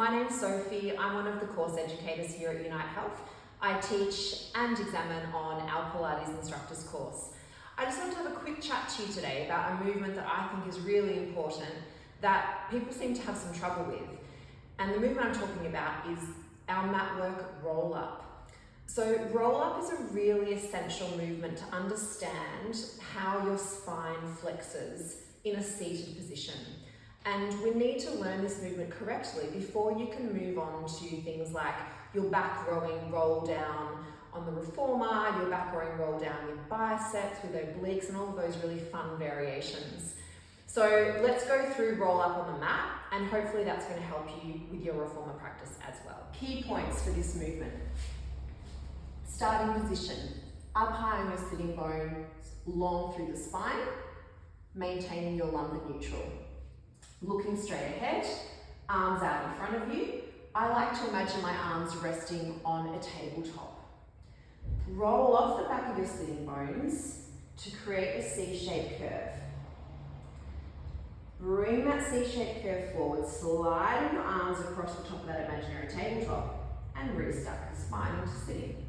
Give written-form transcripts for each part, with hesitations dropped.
my name's Sophie. I'm one of the course educators here at Unite Health. I teach and examine on our Pilates instructors course. I just wanted to have a quick chat to you today about a movement that I think is really important that people seem to have some trouble with. And the movement I'm talking about is our Matwork roll-up. So roll-up is a really essential movement to understand how your spine flexes in a seated position. And we need to learn this movement correctly before you can move on to things like your back rowing roll down on the reformer, your back rowing roll down with biceps, with obliques, and all of those really fun variations. So let's go through roll up on the mat, and hopefully that's going to help you with your reformer practice as well. Key points for this movement. Starting position, up high on your sitting bones, long through the spine, maintaining your lumbar neutral. Looking straight ahead, arms out in front of you. I like to imagine my arms resting on a tabletop. Roll off the back of your sitting bones to create a C-shaped curve. Bring that C-shaped curve forward, sliding your arms across the top of that imaginary tabletop and restack the spine into sitting.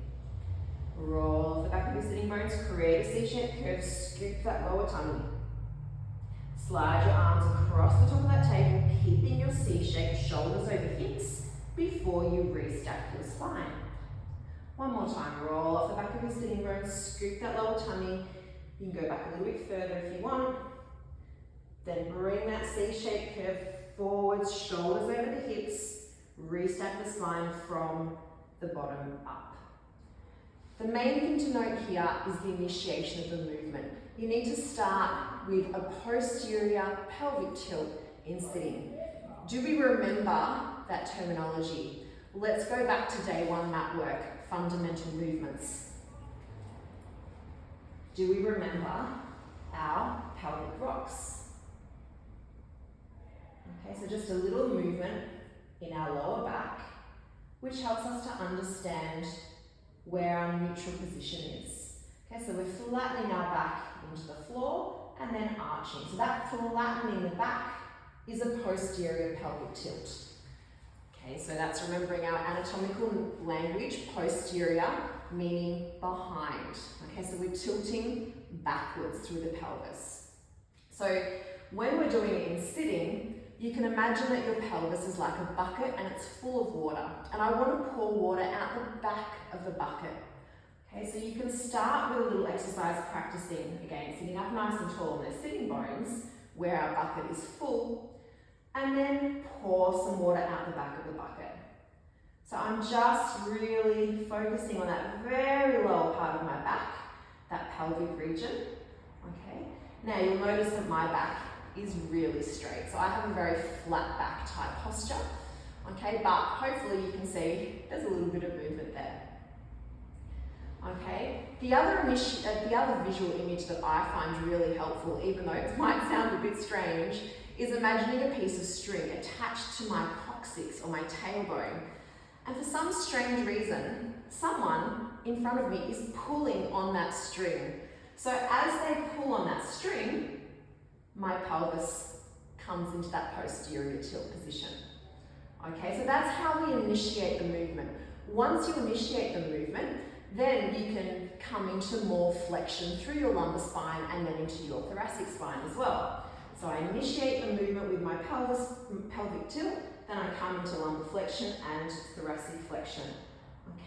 Roll off the back of your sitting bones, create a C-shaped curve, scoop that lower tummy. Slide your arms across the top of that table, keeping your C-shape, shoulders over hips, before you restack your spine. One more time, roll off the back of your sitting bones, scoop that lower tummy. You can go back a little bit further if you want. Then bring that C-shaped curve forwards, shoulders over the hips, restack the spine from the bottom up. The main thing to note here is the initiation of the movement. You need to start with a posterior pelvic tilt in sitting. Do we remember that terminology? Let's go back to day one Matwork, fundamental movements. Do we remember our pelvic rocks? Okay, so just a little movement in our lower back, which helps us to understand where our neutral position is. Okay, so we're flattening our back into the floor and then arching. So that flattening the back is a posterior pelvic tilt. Okay, so that's remembering our anatomical language, posterior meaning behind. Okay, so we're tilting backwards through the pelvis. So when we're doing it in sitting, you can imagine that your pelvis is like a bucket and it's full of water. And I want to pour water out the back of the bucket. Okay, so you can start with a little exercise practicing, again, sitting up nice and tall on those sitting bones, where our bucket is full, and then pour some water out the back of the bucket. So I'm just really focusing on that very lower part of my back, that pelvic region. Okay, now you'll notice that my back is really straight. So I have a very flat back type posture. Okay, but hopefully you can see there's a little bit of movement there. Okay, the other visual image that I find really helpful, even though it might sound a bit strange, is imagining a piece of string attached to my coccyx or my tailbone. And for some strange reason, someone in front of me is pulling on that string. So as they pull on that string, my pelvis comes into that posterior tilt position. Okay, so that's how we initiate the movement. Once you initiate the movement, then you can come into more flexion through your lumbar spine and then into your thoracic spine as well. So I initiate the movement with my pelvic tilt, then I come into lumbar flexion and thoracic flexion.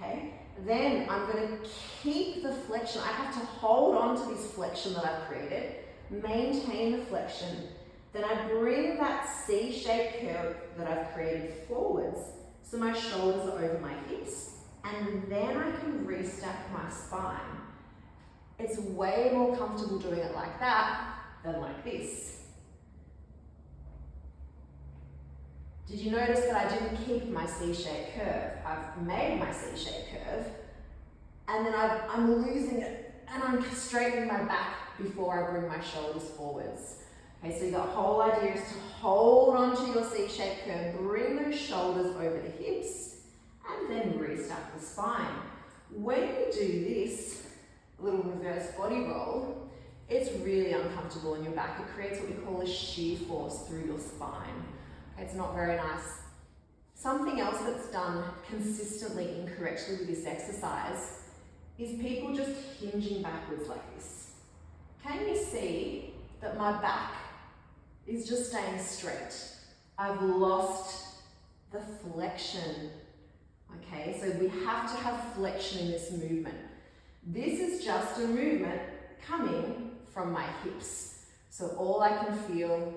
Okay, then I'm going to keep the flexion. I have to hold on to this flexion that I've created, maintain the flexion. Then I bring that C-shaped curve that I've created forwards, so my shoulders are over my hips, and then I can restack my spine. It's way more comfortable doing it like that than like this. Did you notice that I didn't keep my C-shaped curve? I've made my C-shaped curve, and then I'm losing it, and I'm straightening my back before I bring my shoulders forwards. Okay, so the whole idea is to hold onto your C-shaped curve, bring those shoulders over the hips, and then restack the spine. When you do this little reverse body roll, it's really uncomfortable in your back. It creates what we call a shear force through your spine. Okay, it's not very nice. Something else that's done consistently incorrectly with this exercise is people just hinging backwards like this. Can you see that my back is just staying straight? I've lost the flexion. Okay, so we have to have flexion in this movement. This is just a movement coming from my hips. So all I can feel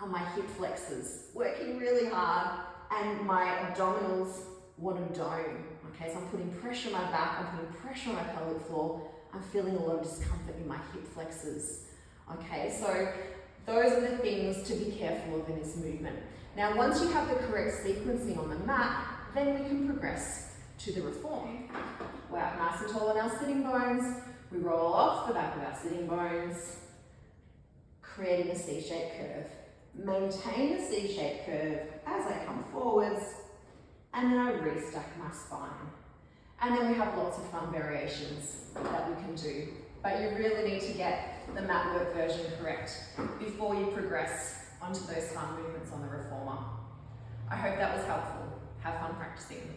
are my hip flexors working really hard, and my abdominals want to dome. Okay, so I'm putting pressure on my back, I'm putting pressure on my pelvic floor, I'm feeling a lot of discomfort in my hip flexors. Okay, so those are the things to be careful of in this movement. Now, once you have the correct sequencing on the mat, then we can progress to the reform. We're up nice and tall on our sitting bones. We roll off the back of our sitting bones, creating a C-shaped curve. Maintain the C-shaped curve as I come forwards, and then I restack my spine. And then we have lots of fun variations that we can do. But you really need to get the Matwork version correct before you progress onto those fun movements on the reformer. I hope that was helpful. Have fun practicing.